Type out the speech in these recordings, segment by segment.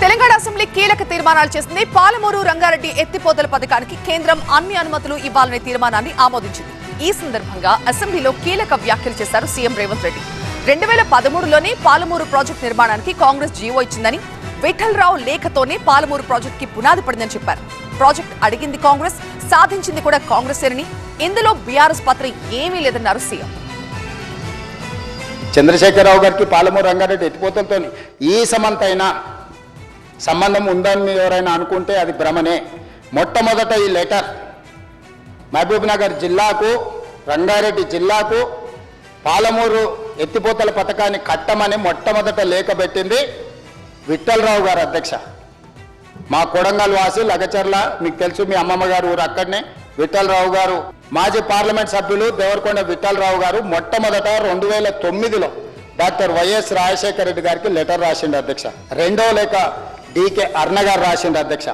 Telangana assembly కీలక తీర్మానాలు చేసింది. పాలమూరు రంగారెడ్డి ఎత్తిపోతల పథకానికి కేంద్రం అన్ని అనుమతులు ఇవ్వాలనే తీర్మానాన్ని ఆమోదించింది. ఈ సందర్భంగా అసెంబ్లీలో కీలక వ్యాఖ్యలు చేశారు సీఎం రేవంత్ రెడ్డి. 2013లోనే పాలమూరు ప్రాజెక్టు నిర్మాణానికి కాంగ్రెస్ జీవో ఇచ్చిందని, విఠలరావు లేఖతోనే పాలమూరు ప్రాజెక్టుకి పునాది పడిందని చెప్పారు. ప్రాజెక్టు అడిగింది కాంగ్రెస్, సాధించింది కూడా కాంగ్రెసేనని, ఇందులో బీఆర్ఎస్ పాత్ర ఏమీ లేదన్నారు సీఎం. చంద్రశేఖరరావు గారికి పాలమూరు రంగారెడ్డి ఎత్తిపోతలతో ఈ సమంతైనా సంబంధం ఉందని ఎవరైనా అనుకుంటే అది భ్రమనే. మొట్టమొదట ఈ లెటర్ మహబూబ్ నగర్ జిల్లాకు, రంగారెడ్డి జిల్లాకు పాలమూరు ఎత్తిపోతల పథకాన్ని కట్టమని మొట్టమొదట లేఖ పెట్టింది విఠలరావు గారు అధ్యక్ష. మా కొడంగల్ వాసి లగచర్ల, మీకు తెలుసు మీ అమ్మమ్మ గారు ఊరు అక్కడనే. విఠలరావు గారు మాజీ పార్లమెంట్ సభ్యులు దేవరకొండ విఠలరావు గారు మొట్టమొదట 2009లో డాక్టర్ వైఎస్ రాజశేఖర రెడ్డి గారికి లెటర్ రాసిండు అధ్యక్ష. రెండో లేఖ డికే అర్ణ గారు రాసిండు అధ్యక్ష.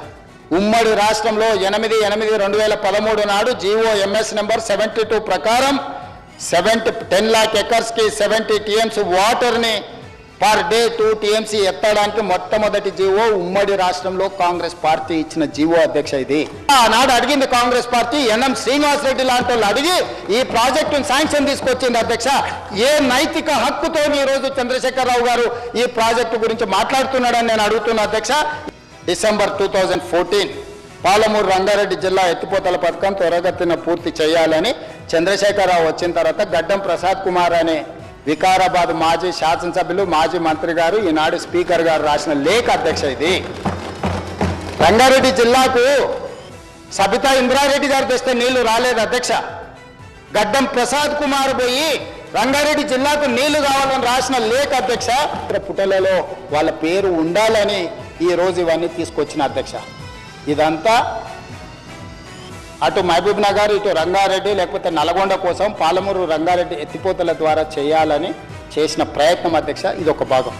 ఉమ్మడి రాష్ట్రంలో 8/8/2013 నాడు GOMS నెంబర్ 72 ప్రకారం 10 lakh acres కి 70 TMC వాటర్ని పర్ డే 2 TMC ఎత్తడానికి మొట్టమొదటి జీవో ఉమ్మడి రాష్ట్రంలో కాంగ్రెస్ పార్టీ ఇచ్చిన జీవో అధ్యక్ష. ఇది ఆనాడు అడిగింది కాంగ్రెస్ పార్టీ. NM శ్రీనివాస్ రెడ్డి లాంటి వాళ్ళు అడిగి ఈ ప్రాజెక్టును శాంక్షన్ తీసుకొచ్చింది అధ్యక్ష. ఏ నైతిక హక్కుతో ఈరోజు చంద్రశేఖరరావు గారు ఈ ప్రాజెక్టు గురించి మాట్లాడుతున్నాడని నేను అడుగుతున్నా అధ్యక్ష. డిసెంబర్ 2014 పాలమూరు రంగారెడ్డి జిల్లా ఎత్తిపోతల పథకం త్వరగతిన పూర్తి చేయాలని చంద్రశేఖరరావు వచ్చిన తర్వాత గడ్డం ప్రసాద్ కుమార్ అనే వికారాబాద్ మాజీ శాసనసభ్యులు, మాజీ మంత్రి గారు, ఈనాడు స్పీకర్ గారు రాసిన లేఖ అధ్యక్ష. ఇది రంగారెడ్డి జిల్లాకు సబితా ఇంద్రారెడ్డి గారు తెస్తే నీళ్లు రాలేదు అధ్యక్ష. గడ్డం ప్రసాద్ కుమార్ పోయి రంగారెడ్డి జిల్లాకు నీళ్లు కావాలని రాసిన లేఖ అధ్యక్ష. పుటలలో వాళ్ళ పేరు ఉండాలని ఈ రోజు ఇవన్నీ తీసుకొచ్చిన అధ్యక్ష. ఇదంతా అటు మహబూబ్ నగర్, ఇటు రంగారెడ్డి, లేకపోతే నల్గొండ కోసం పాలమూరు రంగారెడ్డి ఎత్తిపోతల ద్వారా చేయాలని చేసిన ప్రయత్నం అధ్యక్ష. ఇది ఒక భాగం.